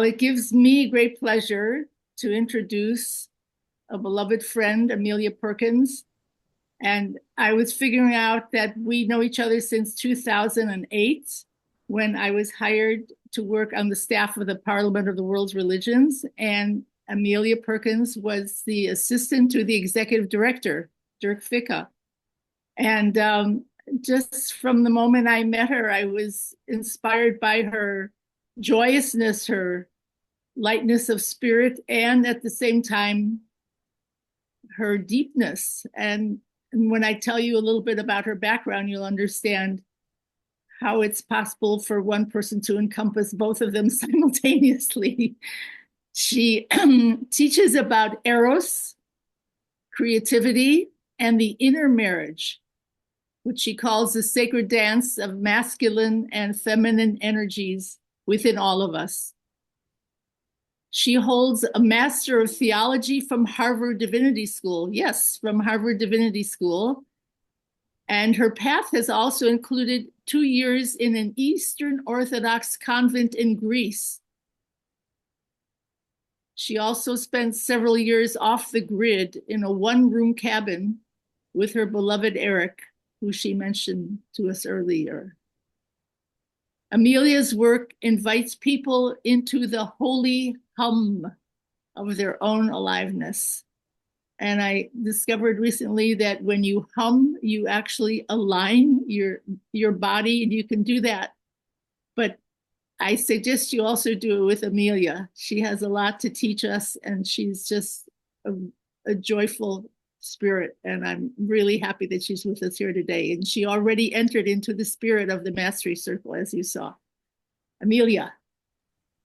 Well, it gives me great pleasure to introduce a beloved friend, Amelia Perkins. And I was figuring out that we know each other since 2008 when I was hired to work on the staff of the Parliament of the World's Religions. And Amelia Perkins was the assistant to the executive director, Dirk Ficke. And just from the moment I met her, I was inspired by her joyousness, her lightness of spirit, and at the same time, her deepness. And when I tell you a little bit about her background, you'll understand how it's possible for one person to encompass both of them simultaneously. She teaches about eros, creativity, and the inner marriage, which she calls the sacred dance of masculine and feminine energies within all of us. She holds a Master of Theology from Harvard Divinity School. Yes, from Harvard Divinity School. And her path has also included 2 years in an Eastern Orthodox convent in Greece. She also spent several years off the grid in a one-room cabin with her beloved Eric, who she mentioned to us earlier. Amelia's work invites people into the holy hum of their own aliveness. And I discovered recently that when you hum, you actually align your body, and you can do that. But I suggest you also do it with Amelia. She has a lot to teach us, and she's just a joyful spirit. And I'm really happy that she's with us here today. And she already entered into the spirit of the Mastery Circle, as you saw. Amelia.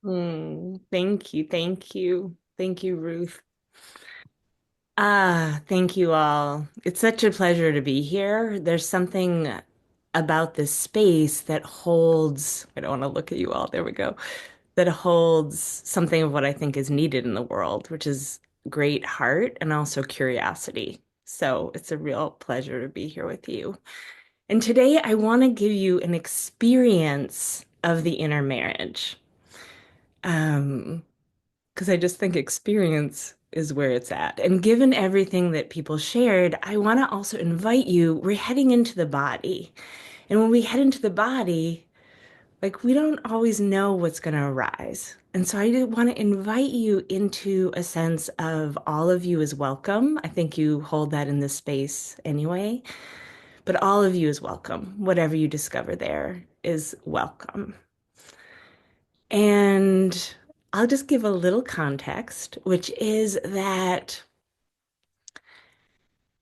Thank you. Thank you. Thank you, Ruth. Thank you all. It's such a pleasure to be here. There's something about this space that holds, I don't want to look at you all, there we go, that holds something of what I think is needed in the world, which is great heart and also curiosity. So it's a real pleasure to be here with you. And today I want to give you an experience of the inner marriage. Um, because I just think experience is where it's at. And given everything that people shared, I want to also invite you, we're heading into the body. And when we head into the body, like we don't always know what's going to arise. And so I want to invite you into a sense of all of you is welcome. I think you hold that in this space anyway, but all of you is welcome. Whatever you discover there is welcome. And I'll just give a little context, which is that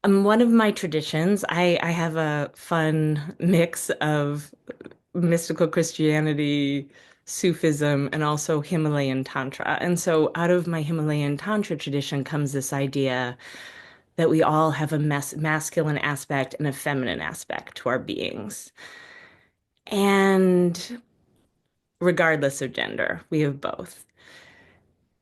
one of my traditions, I have a fun mix of mystical Christianity, Sufism, and also Himalayan Tantra. And so out of my Himalayan Tantra tradition comes this idea that we all have a masculine aspect and a feminine aspect to our beings. And regardless of gender, we have both.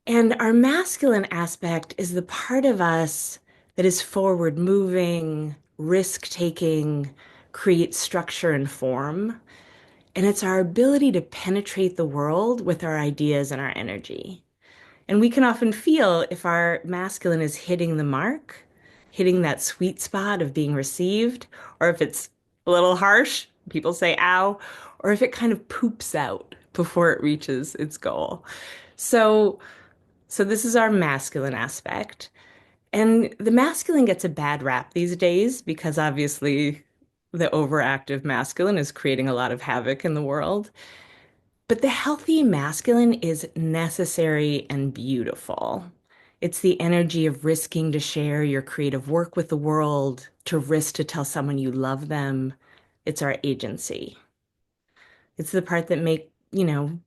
And our masculine aspect is the part of us that is forward moving, risk taking, creates structure and form. And it's our ability to penetrate the world with our ideas and our energy. And we can often feel if our masculine is hitting the mark, hitting that sweet spot of being received, or if it's a little harsh, people say ow, or if it kind of poops out before it reaches its goal. So so this is our masculine aspect. And the masculine gets a bad rap these days because obviously the overactive masculine is creating a lot of havoc in the world. But the healthy masculine is necessary and beautiful. It's the energy of risking to share your creative work with the world, to risk to tell someone you love them. It's our agency. It's the part that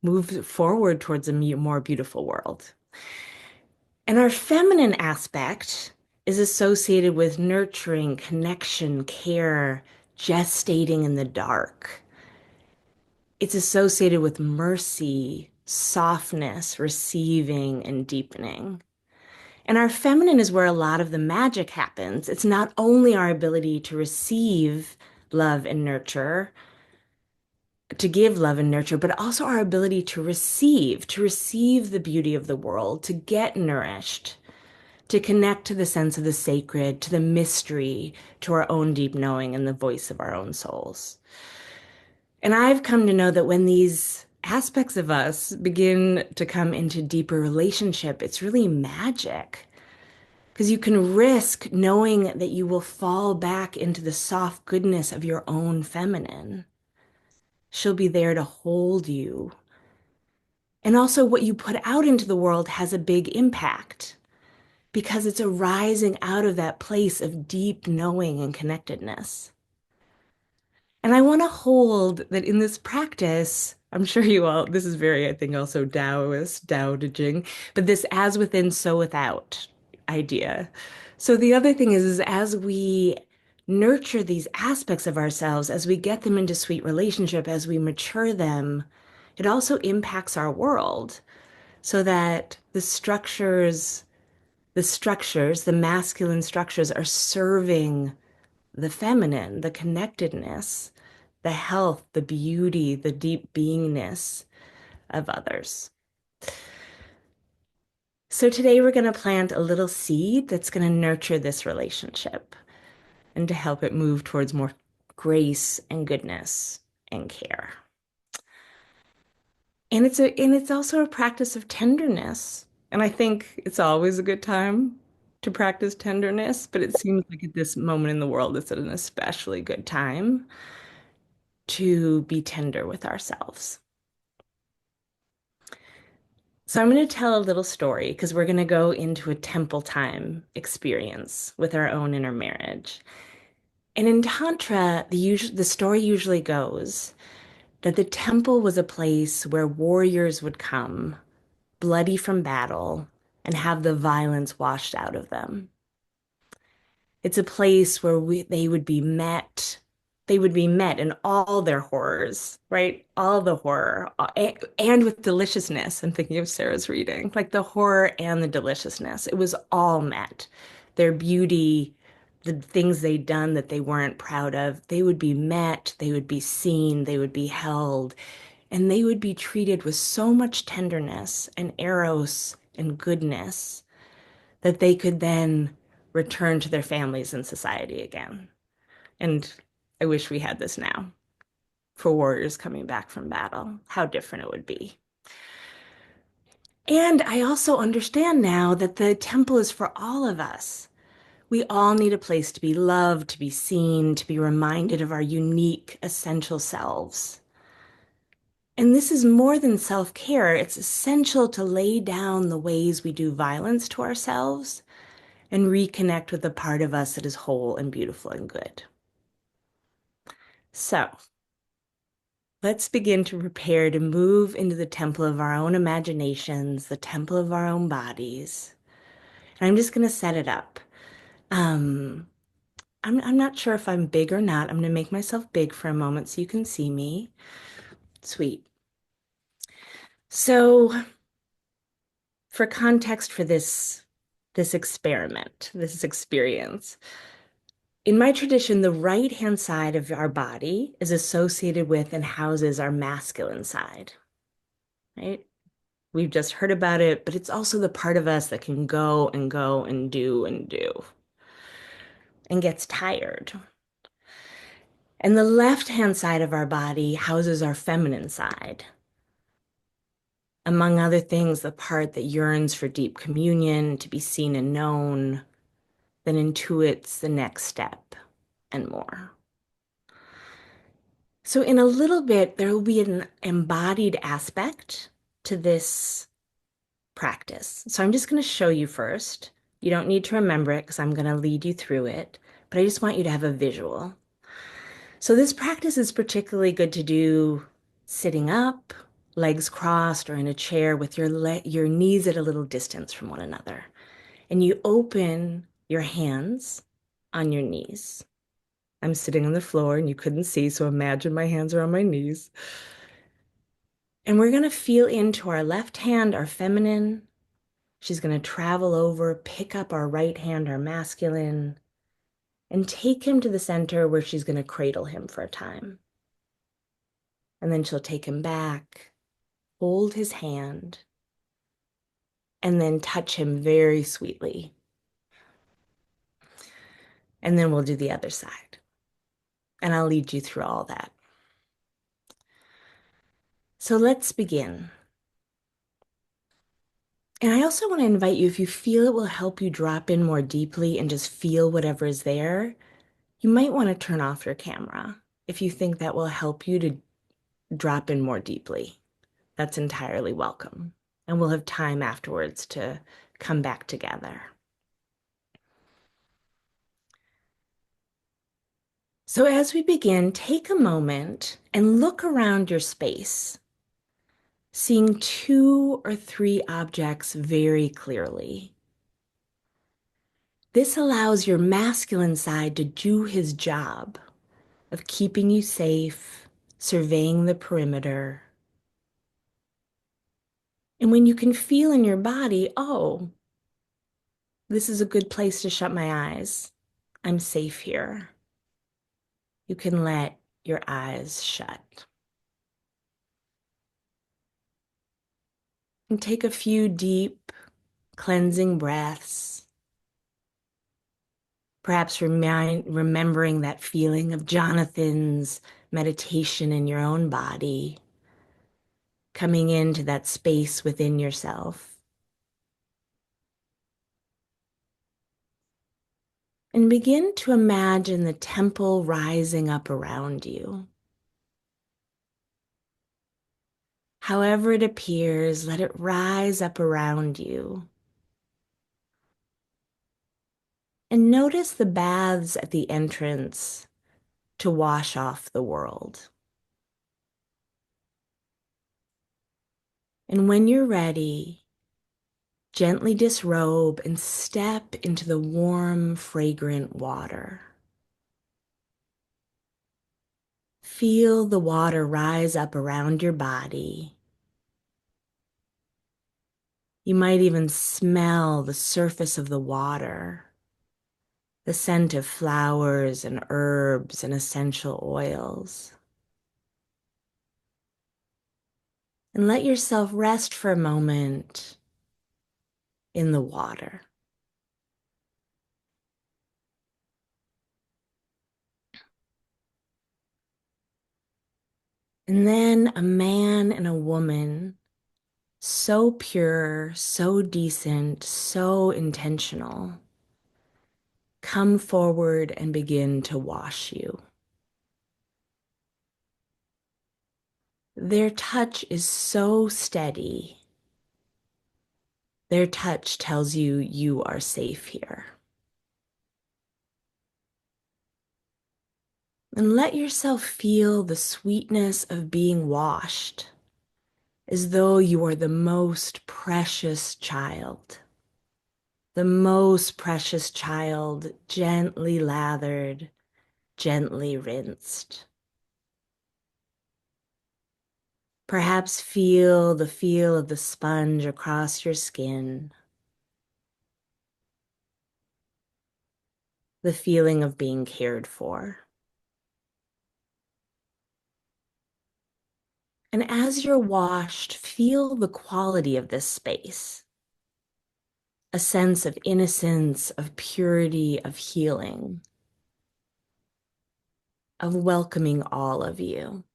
moves forward towards a more beautiful world. And our feminine aspect is associated with nurturing, connection, care, gestating in the dark. It's associated with mercy, softness, receiving, and deepening. And our feminine is where a lot of the magic happens. It's not only our ability to receive love and nurture, to give love and nurture, but also our ability to receive the beauty of the world, to get nourished, to connect to the sense of the sacred, to the mystery, to our own deep knowing and the voice of our own souls. And I've come to know that when these aspects of us begin to come into deeper relationship, it's really magic. Because you can risk knowing that you will fall back into the soft goodness of your own feminine. She'll be there to hold you. And also, what you put out into the world has a big impact because it's arising out of that place of deep knowing and connectedness. And I want to hold that in this practice. I'm sure you all, this is very, I think, also Taoist, Tao Te Ching, but this as within, so without idea. So the other thing is as we nurture these aspects of ourselves, as we get them into sweet relationship, as we mature them, it also impacts our world so that the masculine structures are serving the feminine, the connectedness, the health, the beauty, the deep beingness of others. So today we're going to plant a little seed that's going to nurture this relationship and to help it move towards more grace and goodness and care. And it's also a practice of tenderness. And I think it's always a good time to practice tenderness, but it seems like at this moment in the world, it's an especially good time to be tender with ourselves. So I'm going to tell a little story because we're going to go into a temple time experience with our own inner marriage. And in Tantra, the story usually goes that the temple was a place where warriors would come, bloody from battle, and have the violence washed out of them. It's a place where they would be met. They would be met in all their horrors, right? All the horror and with deliciousness. I'm thinking of Sarah's reading, like the horror and the deliciousness. It was all met. Their beauty, the things they'd done that they weren't proud of, they would be met, they would be seen, they would be held, and they would be treated with so much tenderness and eros and goodness that they could then return to their families and society again. And I wish we had this now for warriors coming back from battle, how different it would be. And I also understand now that the temple is for all of us. We all need a place to be loved, to be seen, to be reminded of our unique, essential selves. And this is more than self-care. It's essential to lay down the ways we do violence to ourselves and reconnect with the part of us that is whole and beautiful and good. So let's begin to prepare to move into the temple of our own imaginations, the temple of our own bodies. And I'm just going to set it up. Um, I'm not sure if I'm big or not. I'm going to make myself big for a moment so you can see me. Sweet. So for context for this experiment, this experience, in my tradition, the right-hand side of our body is associated with and houses our masculine side, right? We've just heard about it, but it's also the part of us that can go and go and do and gets tired. And the left-hand side of our body houses our feminine side. Among other things, the part that yearns for deep communion, to be seen and known, that intuits the next step and more. So in a little bit, there will be an embodied aspect to this practice. So I'm just going to show you first. You don't need to remember it because I'm going to lead you through it, but I just want you to have a visual. So this practice is particularly good to do sitting up, legs crossed, or in a chair with your knees at a little distance from one another. And you open your hands on your knees. I'm sitting on the floor and you couldn't see, so imagine my hands are on my knees. And we're going to feel into our left hand, our feminine. She's going to travel over, pick up our right hand, our masculine, and take him to the center where she's going to cradle him for a time. And then she'll take him back, hold his hand, and then touch him very sweetly. And then we'll do the other side. And I'll lead you through all that. So let's begin. And I also want to invite you, if you feel it will help you drop in more deeply and just feel whatever is there, you might want to turn off your camera if you think that will help you to drop in more deeply. That's entirely welcome. And we'll have time afterwards to come back together. So as we begin, take a moment and look around your space, seeing 2 or 3 objects very clearly. This allows your masculine side to do his job of keeping you safe, surveying the perimeter. And when you can feel in your body, oh, this is a good place to shut my eyes. I'm safe here. You can let your eyes shut. And take a few deep, cleansing breaths. Perhaps remembering that feeling of Jonathan's meditation in your own body, coming into that space within yourself. And begin to imagine the temple rising up around you. However it appears, let it rise up around you. And notice the baths at the entrance to wash off the world. And when you're ready, gently disrobe and step into the warm, fragrant water. Feel the water rise up around your body. You might even smell the surface of the water, the scent of flowers and herbs and essential oils. And let yourself rest for a moment in the water. And then a man and a woman, so pure, so decent, so intentional, come forward and begin to wash you. Their touch is so steady. Their touch tells you you are safe here. And let yourself feel the sweetness of being washed, as though you are the most precious child. The most precious child, gently lathered, gently rinsed. Perhaps feel the feel of the sponge across your skin, the feeling of being cared for. And as you're washed, feel the quality of this space, a sense of innocence, of purity, of healing, of welcoming all of you.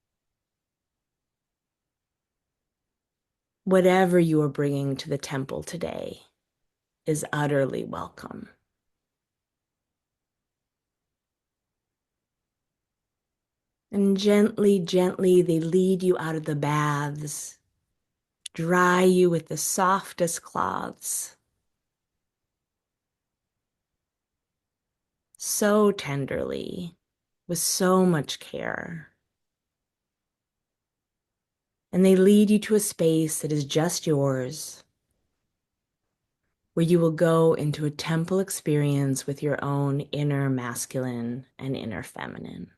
Whatever you are bringing to the temple today is utterly welcome. And gently, gently, they lead you out of the baths, dry you with the softest cloths, so tenderly, with so much care. And they lead you to a space that is just yours, where you will go into a temple experience with your own inner masculine and inner feminine.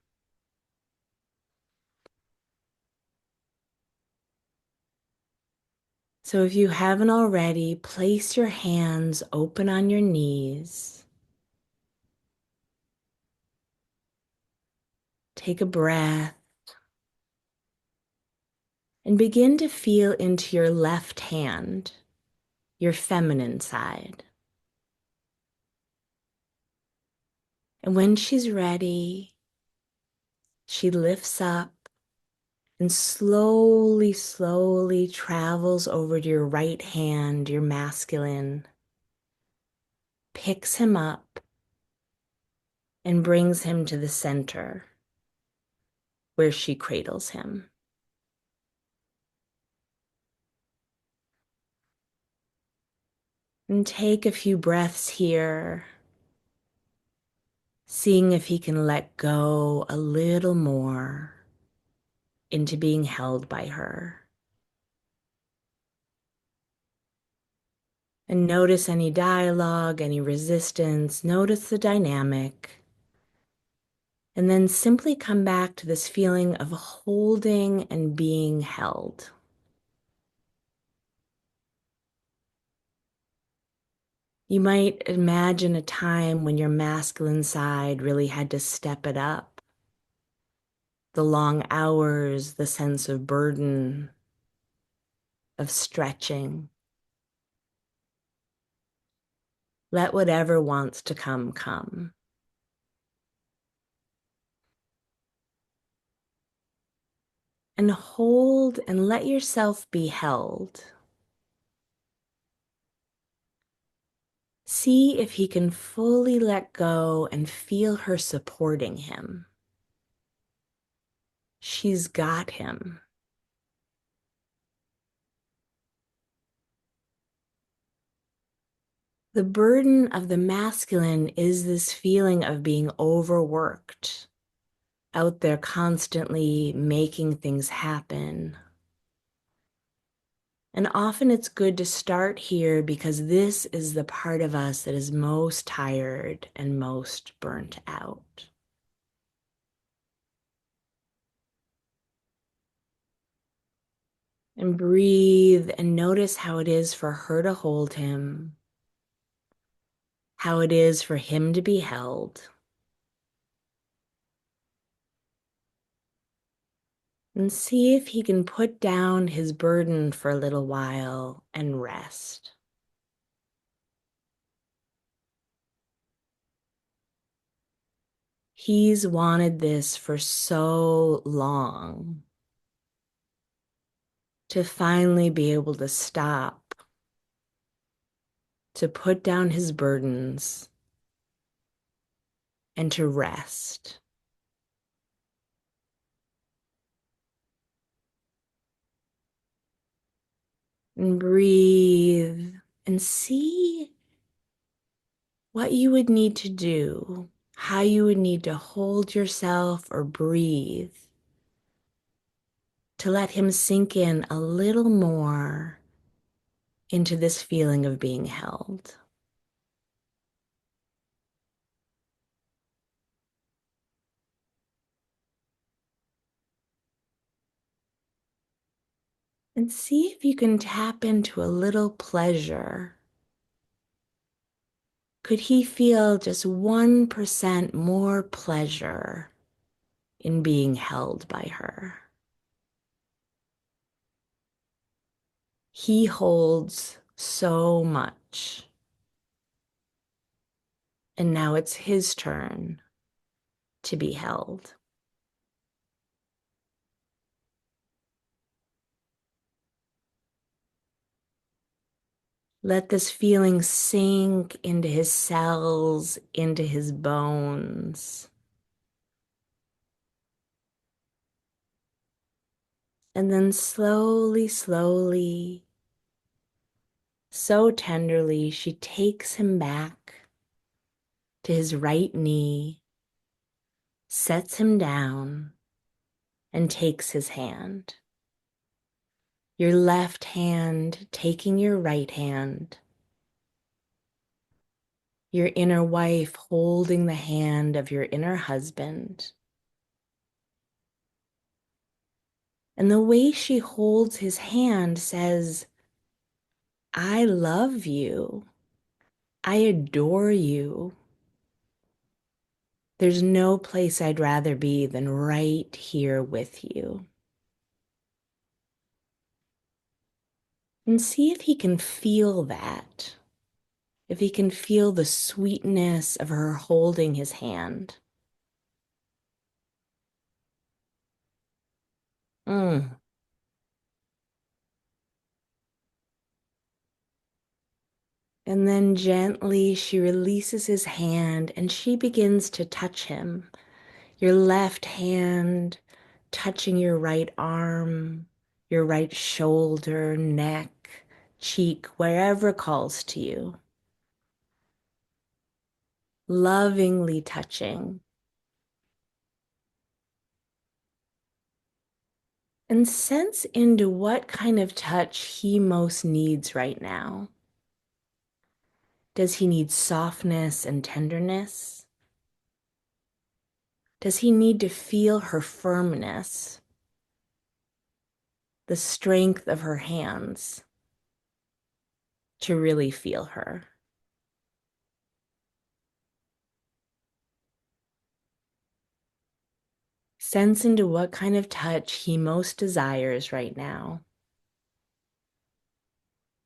So if you haven't already, place your hands open on your knees. Take a breath. And begin to feel into your left hand, your feminine side. And when she's ready, she lifts up and slowly, slowly travels over to your right hand, your masculine, picks him up and brings him to the center where she cradles him. And take a few breaths here, seeing if he can let go a little more into being held by her. And notice any dialogue, any resistance, notice the dynamic. And then simply come back to this feeling of holding and being held. You might imagine a time when your masculine side really had to step it up. The long hours, the sense of burden, of stretching. Let whatever wants to come, come. And hold and let yourself be held. See if he can fully let go and feel her supporting him. She's got him. The burden of the masculine is this feeling of being overworked, out there constantly making things happen. And often it's good to start here because this is the part of us that is most tired and most burnt out. And breathe and notice how it is for her to hold him, how it is for him to be held. And see if he can put down his burden for a little while and rest. He's wanted this for so long, to finally be able to stop, to put down his burdens, and to rest. And breathe and see what you would need to do, how you would need to hold yourself or breathe to let him sink in a little more into this feeling of being held. And see if you can tap into a little pleasure. Could he feel just 1% more pleasure in being held by her? He holds so much. And now it's his turn to be held. Let this feeling sink into his cells, into his bones. And then slowly, slowly, so tenderly, she takes him back to his right knee, sets him down, and takes his hand. Your left hand taking your right hand. Your inner wife holding the hand of your inner husband. And the way she holds his hand says, I love you. I adore you. There's no place I'd rather be than right here with you. And see if he can feel that, if he can feel the sweetness of her holding his hand. Mm. And then gently she releases his hand and she begins to touch him. Your left hand touching your right arm, your right shoulder, neck, cheek, wherever calls to you. Lovingly touching. And sense into what kind of touch he most needs right now. Does he need softness and tenderness? Does he need to feel her firmness, the strength of her hands to really feel her? Sense into what kind of touch he most desires right now,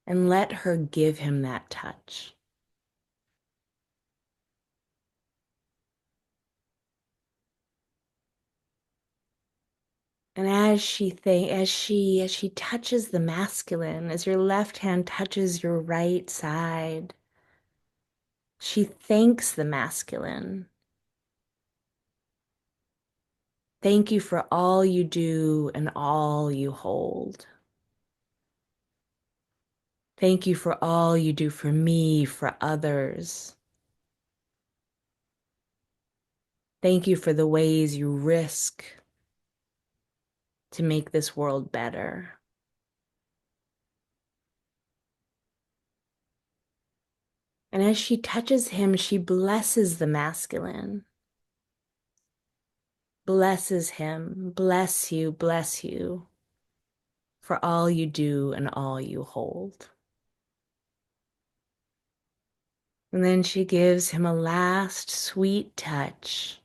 and let her give him that touch. And as she touches the masculine, as your left hand touches your right side, she thanks the masculine. Thank you for all you do and all you hold. Thank you for all you do for me, for others. Thank you for the ways you risk to make this world better. And as she touches him, she blesses the masculine, blesses him, bless you for all you do and all you hold. And then she gives him a last sweet touch,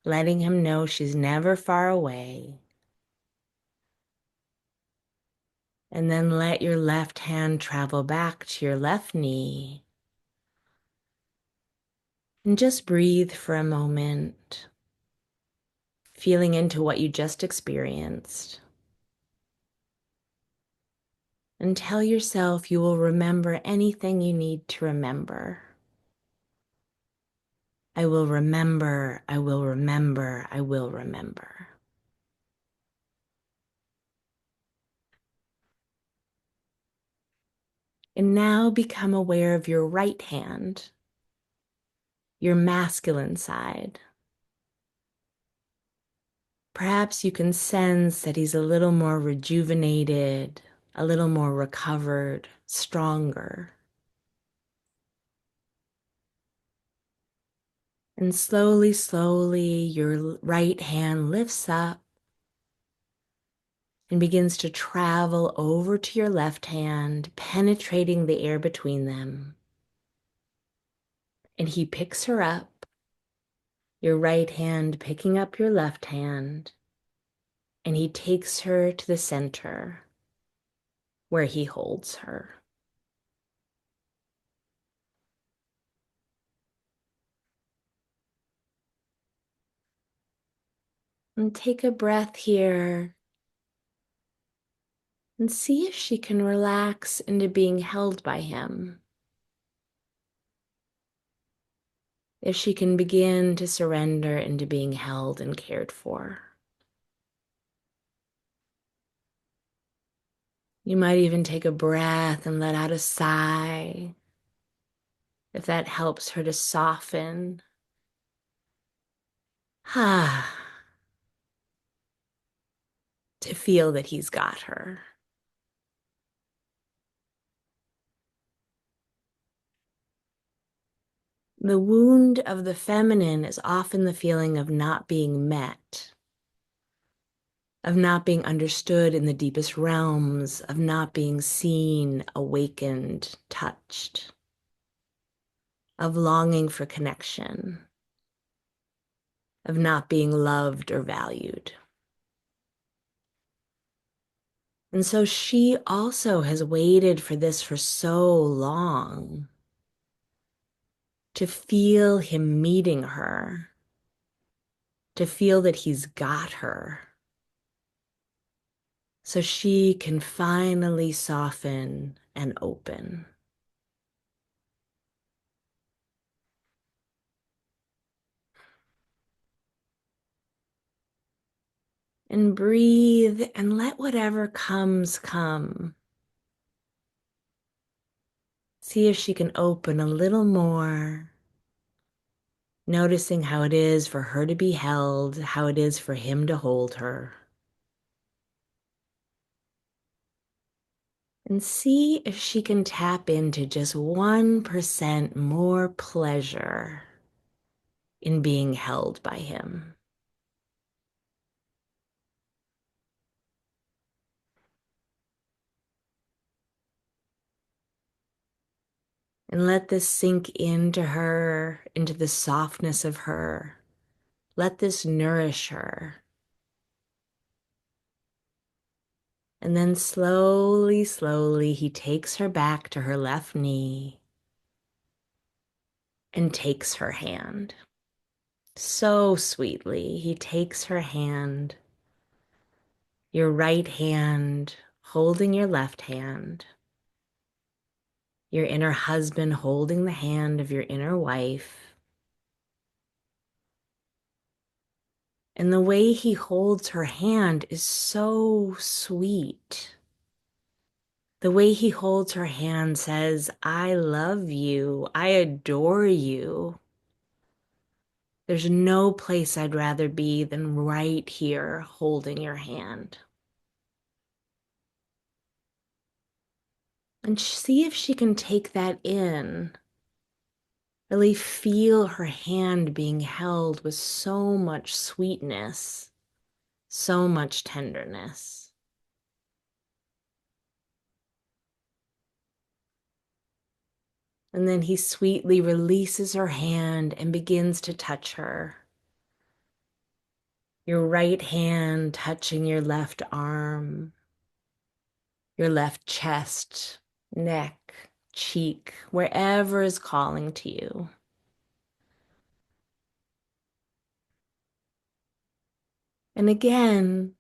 letting him know she's never far away. And then let your left hand travel back to your left knee. And just breathe for a moment, feeling into what you just experienced. And tell yourself you will remember anything you need to remember. I will remember, I will remember, I will remember. And now become aware of your right hand, your masculine side. Perhaps you can sense that he's a little more rejuvenated, a little more recovered, stronger. And slowly, slowly, your right hand lifts up and begins to travel over to your left hand, penetrating the air between them. And he picks her up, your right hand picking up your left hand, and he takes her to the center where he holds her. And take a breath here and see if she can relax into being held by him. If she can begin to surrender into being held and cared for. You might even take a breath and let out a sigh if that helps her to soften. To feel that he's got her. The wound of the feminine is often the feeling of not being met, of not being understood in the deepest realms, of not being seen, awakened, touched, of longing for connection, of not being loved or valued. And so she also has waited for this for so long to feel him meeting her, to feel that he's got her, so she can finally soften and open. And breathe and let whatever comes come. See if she can open a little more, noticing how it is for her to be held, how it is for him to hold her. And see if she can tap into just 1% more pleasure in being held by him. And let this sink into her, into the softness of her. Let this nourish her. And then slowly, slowly, he takes her back to her left knee and takes her hand. So sweetly, he takes her hand, your right hand holding your left hand, your inner husband holding the hand of your inner wife. And the way he holds her hand is so sweet. The way he holds her hand says, I love you. I adore you. There's no place I'd rather be than right here holding your hand. And see if she can take that in. Really feel her hand being held with so much sweetness, so much tenderness. And then he sweetly releases her hand and begins to touch her. Your right hand touching your left arm, your left chest, neck, cheek, wherever is calling to you. And again,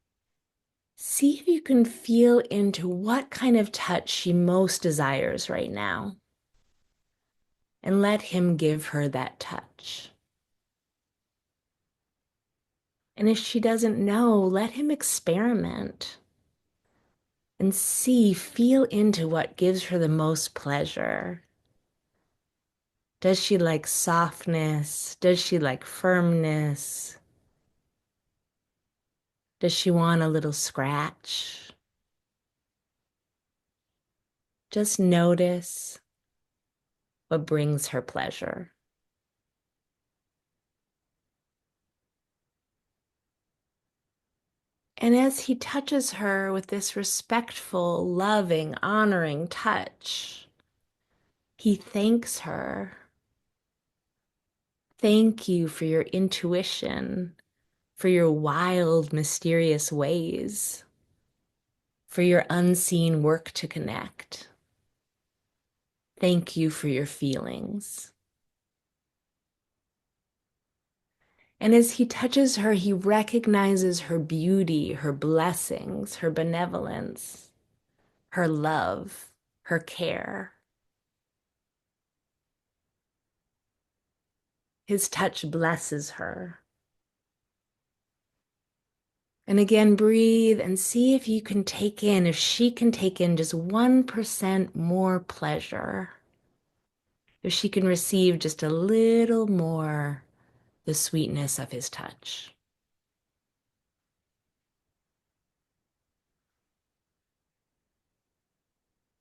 see if you can feel into what kind of touch she most desires right now. And let him give her that touch. And if she doesn't know, let him experiment and see, feel into what gives her the most pleasure. Does she like softness? Does she like firmness? Does she want a little scratch? Just notice what brings her pleasure. And as he touches her with this respectful, loving, honoring touch, he thanks her. Thank you for your intuition, for your wild, mysterious ways, for your unseen work to connect. Thank you for your feelings. And as he touches her, he recognizes her beauty, her blessings, her benevolence, her love, her care. His touch blesses her. And again, breathe and see if you can take in, if she can take in just 1% more pleasure, if she can receive just a little more the sweetness of his touch.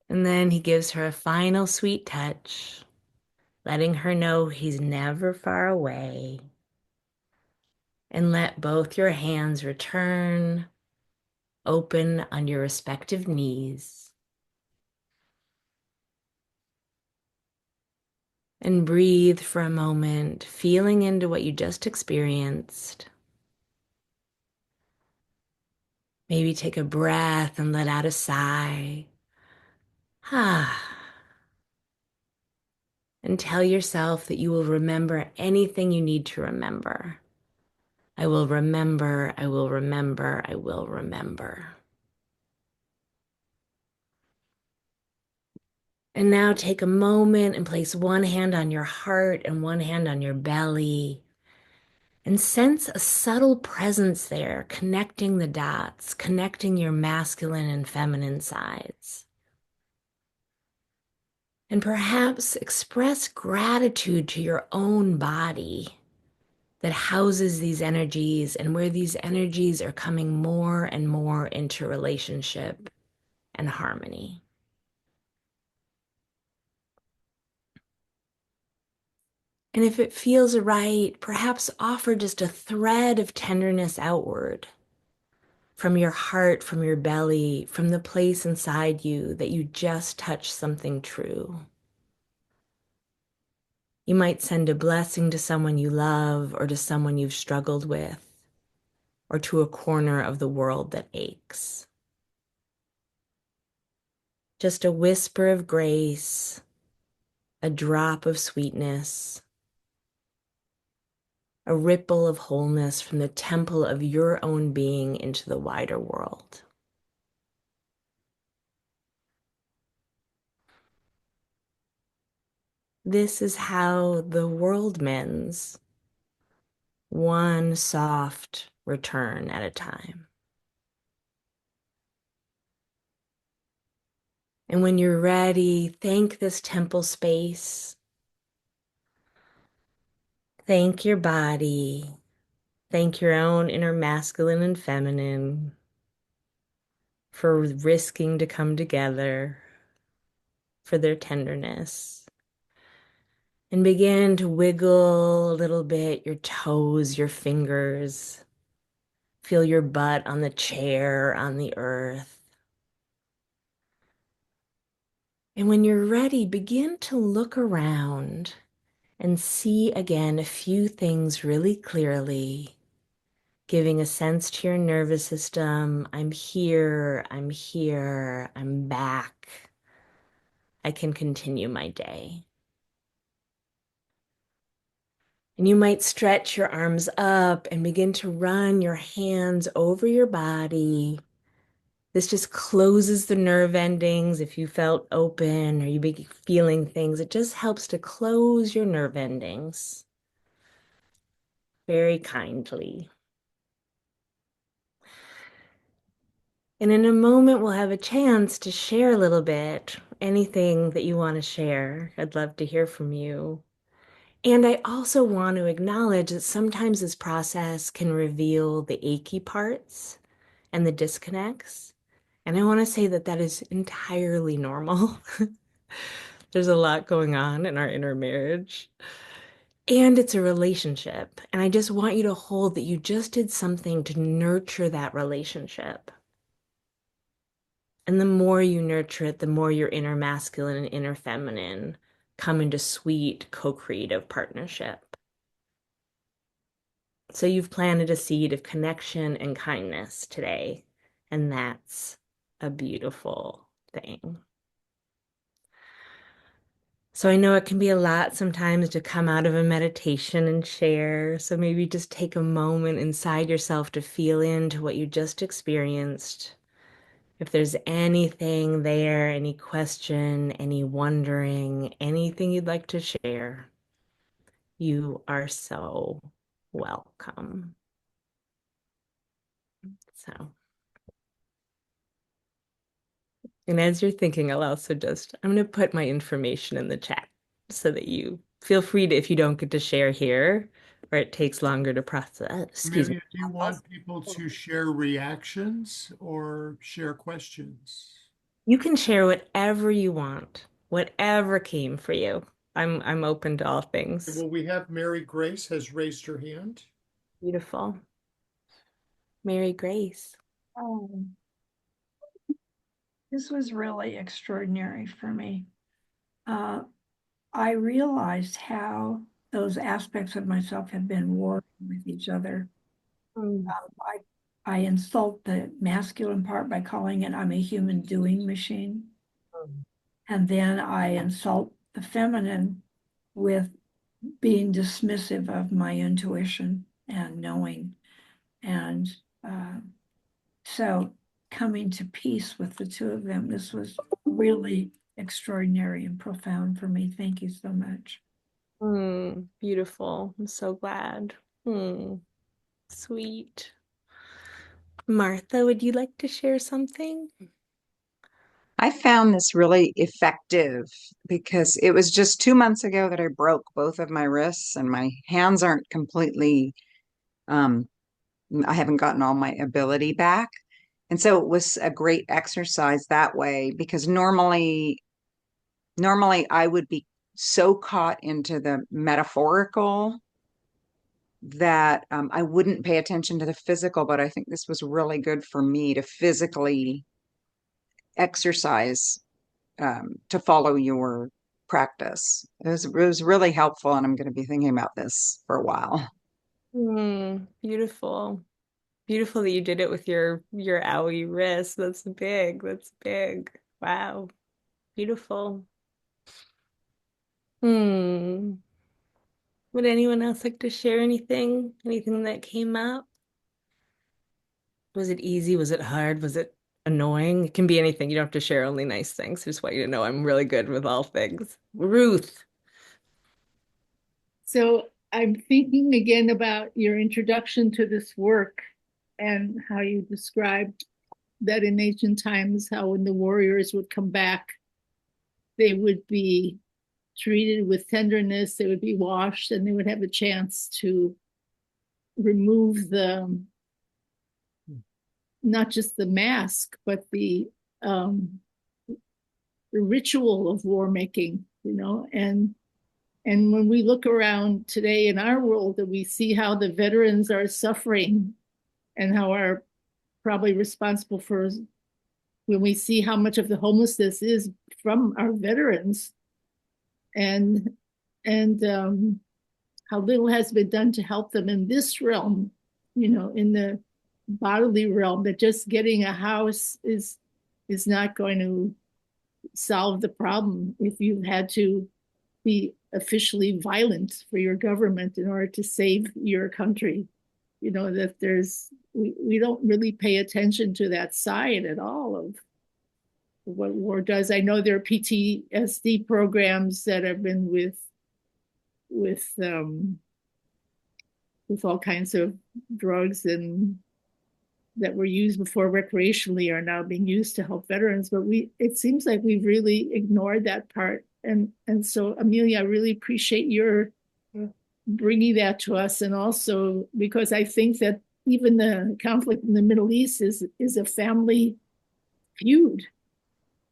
And then he gives her a final sweet touch, letting her know he's never far away. And let both your hands return, open on your respective knees. And breathe for a moment, feeling into what you just experienced. Maybe take a breath and let out a sigh. Ah, and tell yourself that you will remember anything you need to remember. I will remember, I will remember, I will remember. And now take a moment and place one hand on your heart and one hand on your belly and sense a subtle presence there, connecting the dots, connecting your masculine and feminine sides. And perhaps express gratitude to your own body that houses these energies and where these energies are coming more and more into relationship and harmony. And if it feels right, perhaps offer just a thread of tenderness outward from your heart, from your belly, from the place inside you that you just touched something true. You might send a blessing to someone you love or to someone you've struggled with or to a corner of the world that aches. Just a whisper of grace, a drop of sweetness, a ripple of wholeness from the temple of your own being into the wider world. This is how the world mends, one soft return at a time. And when you're ready, thank this temple space. Thank your body. Thank your own inner masculine and feminine for risking to come together, for their tenderness. And begin to wiggle a little bit your toes, your fingers. Feel your butt on the chair, on the earth. And when you're ready, begin to look around and see again a few things really clearly, giving a sense to your nervous system. I'm here, I'm here, I'm back. I can continue my day. And you might stretch your arms up and begin to run your hands over your body. This just closes the nerve endings. If you felt open or you be feeling things, it just helps to close your nerve endings very kindly. And in a moment, we'll have a chance to share a little bit, anything that you want to share. I'd love to hear from you. And I also want to acknowledge that sometimes this process can reveal the achy parts and the disconnects. And I want to say that that is entirely normal. There's a lot going on in our inner marriage. And it's a relationship. And I just want you to hold that you just did something to nurture that relationship. And the more you nurture it, the more your inner masculine and inner feminine come into sweet, co-creative partnership. So you've planted a seed of connection and kindness today, and that's a beautiful thing. So I know it can be a lot sometimes to come out of a meditation and share. So maybe just take a moment inside yourself to feel into what you just experienced. If there's anything there, any question, any wondering, anything you'd like to share, you are so welcome. So, and as you're thinking, I'm going to put my information in the chat so that you feel free to, if you don't get to share here or it takes longer to process, excuse me. Amelia, do you want people to share reactions or share questions? You can share whatever you want, whatever came for you. I'm open to all things. Well, we have Mary Grace has raised her hand. Beautiful. Mary Grace. Um, this was really extraordinary for me. I realized how those aspects of myself have been warring with each other. Mm. I I insult the masculine part by calling it I'm a human doing machine. And then I insult the feminine with being dismissive of my intuition and knowing. And so coming to peace with the two of them, this was really extraordinary and profound for me. Thank you so much. Beautiful. I'm so glad. Sweet. Martha, would you like to share something? I found this really effective because it was just 2 months ago that I broke both of my wrists and my hands aren't completely, um, I haven't gotten all my ability back. And so it was a great exercise that way because normally I would be so caught into the metaphorical that I wouldn't pay attention to the physical, but I think this was really good for me to physically exercise to follow your practice. It was really helpful, and I'm going to be thinking about this for a while. Beautiful. Beautiful that you did it with your owie wrist. That's big. That's big. Wow. Beautiful. Hmm. Would anyone else like to share anything? Anything that came up? Was it easy? Was it hard? Was it annoying? It can be anything. You don't have to share only nice things. I just want you to know I'm really good with all things. Ruth. So I'm thinking again about your introduction to this work and how you described that in ancient times, how when the warriors would come back, they would be treated with tenderness, they would be washed, and they would have a chance to remove not just the mask, but the ritual of war making, and when we look around today in our world, that we see how the veterans are suffering and how are probably responsible for, when we see how much of the homelessness is from our veterans, and how little has been done to help them in this realm, in the bodily realm, that just getting a house is not going to solve the problem if you've had to be officially violent for your government in order to save your country. That we don't really pay attention to that side at all of what war does. I know there are PTSD programs that have been with all kinds of drugs and that were used before recreationally are now being used to help veterans. But it seems like we've really ignored that part. And so, Amelia, I really appreciate your bringing that to us. And also because I think that even the conflict in the Middle East is a family feud.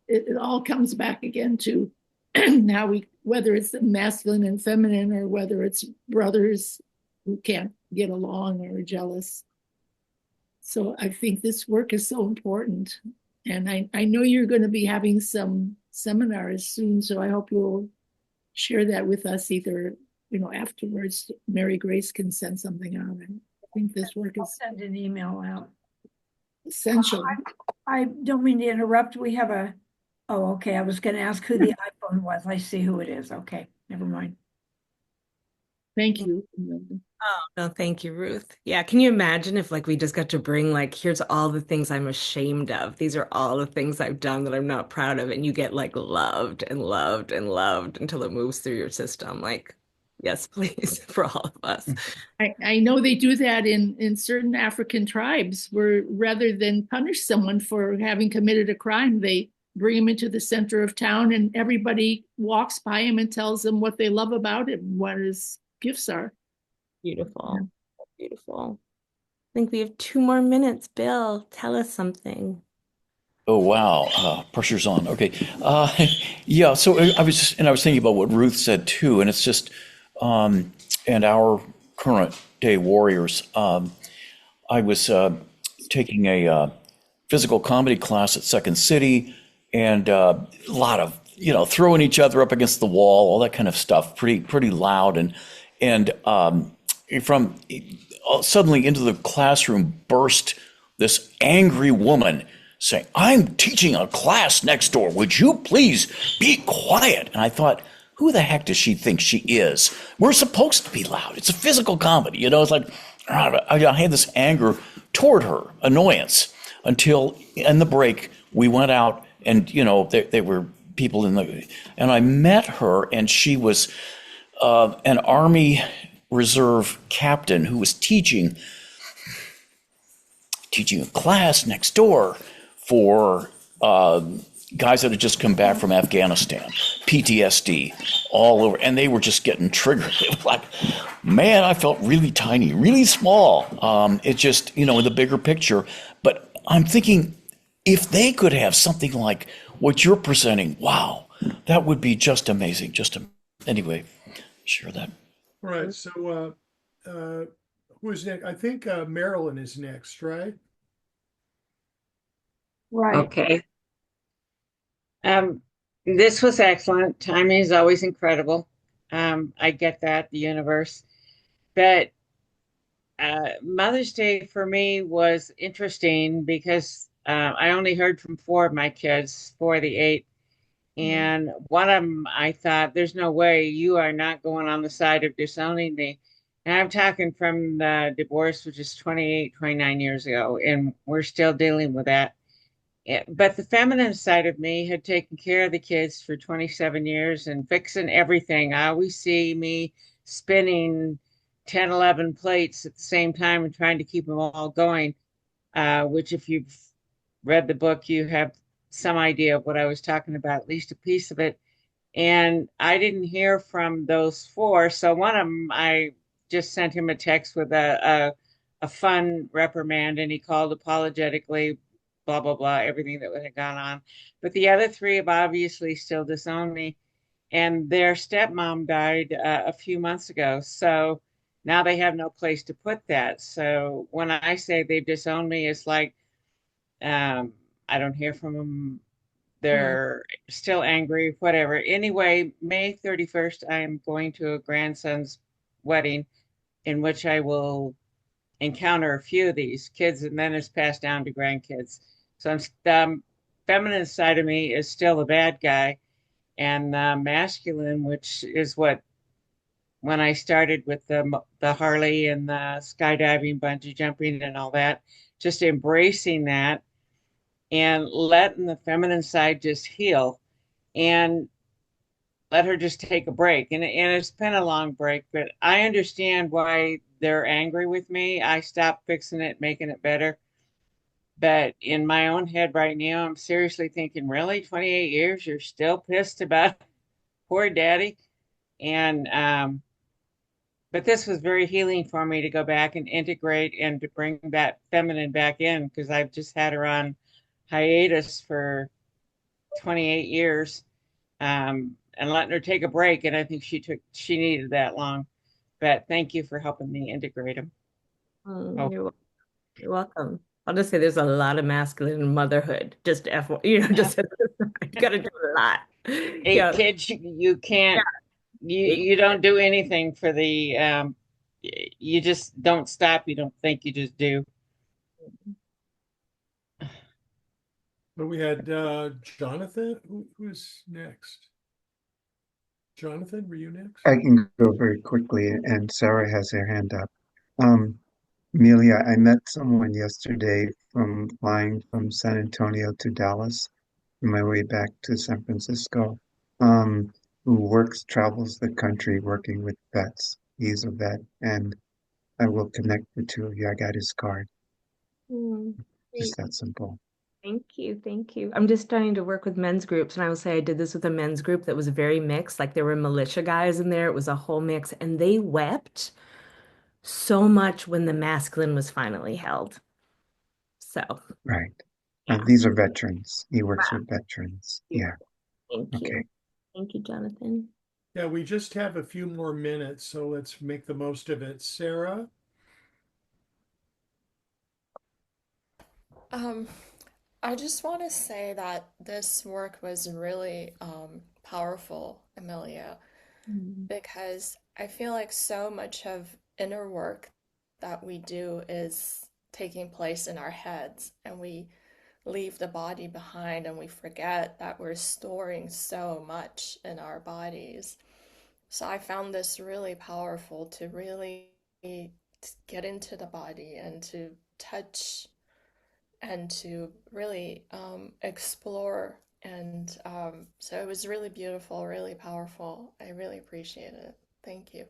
It all comes back again to how whether it's masculine and feminine, or whether it's brothers who can't get along or are jealous. So I think this work is so important. And I know you're going to be having some seminars soon, so I hope you'll share that with us either, afterwards. Mary Grace can send something out. I think this work I'll is send an email out. essential. I don't mean to interrupt. We have oh, okay. I was going to ask who the iPhone was. I see who it is. Okay, never mind. Thank you. Oh, no, thank you, Ruth. Yeah, can you imagine if we just got to bring here's all the things I'm ashamed of. These are all the things I've done that I'm not proud of, and you get loved and loved and loved until it moves through your system. Yes, please, for all of us. I know they do that in certain African tribes, where rather than punish someone for having committed a crime, they bring him into the center of town and everybody walks by him and tells them what they love about him, what his gifts are. Beautiful. Yeah. Beautiful. I think we have 2 more minutes. Bill, tell us something. Oh, wow. Pressure's on. Okay. Yeah. So I was thinking about what Ruth said too, and it's just, and our current day warriors. I was taking a physical comedy class at Second City, and a lot of throwing each other up against the wall, all that kind of stuff, pretty loud, and from suddenly into the classroom burst this angry woman saying, "I'm teaching a class next door. Would you please be quiet?" And I thought, who the heck does she think she is? We're supposed to be loud. It's a physical comedy. It's like, I had this anger toward her, annoyance, until in the break, we went out and, there were people and I met her, and she was an Army Reserve captain who was teaching a class next door for guys that had just come back from Afghanistan, PTSD, all over, and they were just getting triggered. It was like, man, I felt really tiny, really small. It just, in the bigger picture. But I'm thinking, if they could have something like what you're presenting, wow, that would be just amazing. Anyway, share that. All right. So, who's next? I think Marilyn is next, right? Right. Okay. This was excellent. Timing is always incredible. I get that, the universe. But Mother's Day for me was interesting because I only heard from four of my kids, four of the eight. And one of them, I thought, there's no way you are not going on the side of disowning me. And I'm talking from the divorce, which is 28, 29 years ago, and we're still dealing with that. But the feminine side of me had taken care of the kids for 27 years and fixing everything. I always see me spinning 10, 11 plates at the same time and trying to keep them all going, which if you've read the book, you have some idea of what I was talking about, at least a piece of it. And I didn't hear from those four. So one of them, I just sent him a text with a fun reprimand, and he called apologetically, blah, blah, blah, everything that had gone on. But the other three have obviously still disowned me. And their stepmom died a few months ago. So now they have no place to put that. So when I say they've disowned me, it's like, I don't hear from them. They're still angry, whatever. Anyway, May 31st, I am going to a grandson's wedding in which I will encounter a few of these kids, and then it's passed down to grandkids. So the feminine side of me is still the bad guy, and the masculine, which is what when I started with the Harley and the skydiving, bungee jumping, and all that, just embracing that and letting the feminine side just heal and let her just take a break. And it's been a long break, but I understand why they're angry with me. I stopped fixing it, making it better. But in my own head right now, I'm seriously thinking, really, 28 years, you're still pissed about poor daddy? And but this was very healing for me to go back and integrate and to bring that feminine back in because I've just had her on hiatus for 28 years, and letting her take a break. And I think she needed that long. But thank you for helping me integrate them. Oh, You're welcome. I'll just say there's a lot of masculine in motherhood. Just F, just you gotta do a lot. eight Yeah. kids, you can't, Yeah. you don't do anything for the, you just don't stop. You don't think, you just do. But we had Jonathan. Who's next? Jonathan, were you next? I can go very quickly, and Sarah has her hand up. Um, Amelia, I met someone yesterday from flying from San Antonio to Dallas on my way back to San Francisco, who travels the country working with vets. He's a vet, and I will connect the two of you. I got his card. Just that simple. Thank you. Thank you. I'm just starting to work with men's groups, and I will say I did this with a men's group that was very mixed. Like there were militia guys in there. It was a whole mix, and they wept so much when the masculine was finally held. So, Right. yeah. These are veterans. He works Wow. with veterans. Thank Yeah. you. Okay. Thank you, Jonathan. Yeah, we just have a few more minutes, so let's make the most of it. Sarah? I just want to say that this work was really powerful, Amelia, because I feel like so much of inner work that we do is taking place in our heads, and we leave the body behind and we forget that we're storing so much in our bodies. So I found this really powerful to really get into the body and to touch and to really explore. And so it was really beautiful, really powerful. I really appreciate it. Thank you.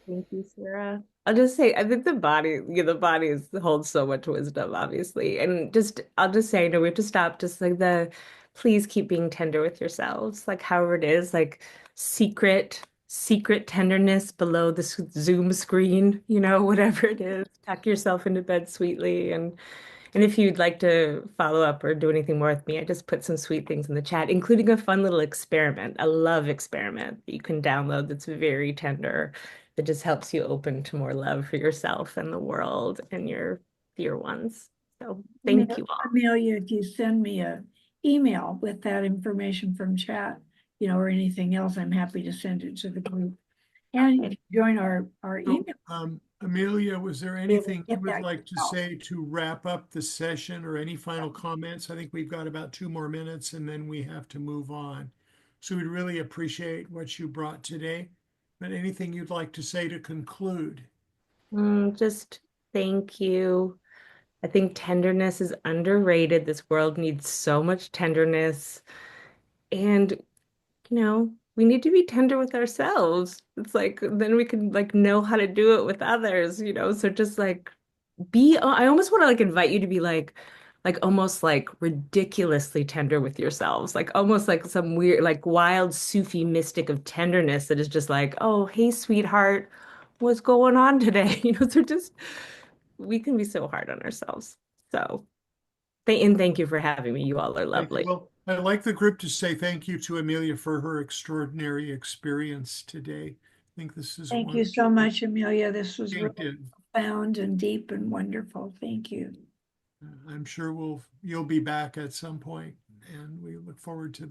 Thank you, Sarah. I'll just say, I think the body, the body holds so much wisdom, obviously. And just, I'll just say, we have to stop just like please keep being tender with yourselves, like however it is, like secret tenderness below the Zoom screen, whatever it is, tuck yourself into bed sweetly. And if you'd like to follow up or do anything more with me, I just put some sweet things in the chat, including a fun little experiment, a love experiment that you can download that's very tender, that just helps you open to more love for yourself and the world and your dear ones. So thank you all. Amelia, if you send me an email with that information from chat, or anything else, I'm happy to send it to the group. And if you join our email. Amelia, was there anything you would like to say to wrap up the session, or any final comments? I think we've got about 2 more minutes and then we have to move on. So we'd really appreciate what you brought today. But anything you'd like to say to conclude? Just thank you. I think tenderness is underrated. This world needs so much tenderness. And we need to be tender with ourselves. It's like then we can like know how to do it with others, So just like I almost want to like invite you to be like almost like ridiculously tender with yourselves, like almost like some weird, like wild Sufi mystic of tenderness that is just like, oh, hey, sweetheart, what's going on today? So just we can be so hard on ourselves. So thank you for having me. You all are Thank you. lovely. Well, I'd like the group to say thank you to Amelia for her extraordinary experience today. I think this is Thank you so much, Amelia. This was really profound and deep and wonderful. Thank you. I'm sure you'll be back at some point, and we look forward to that.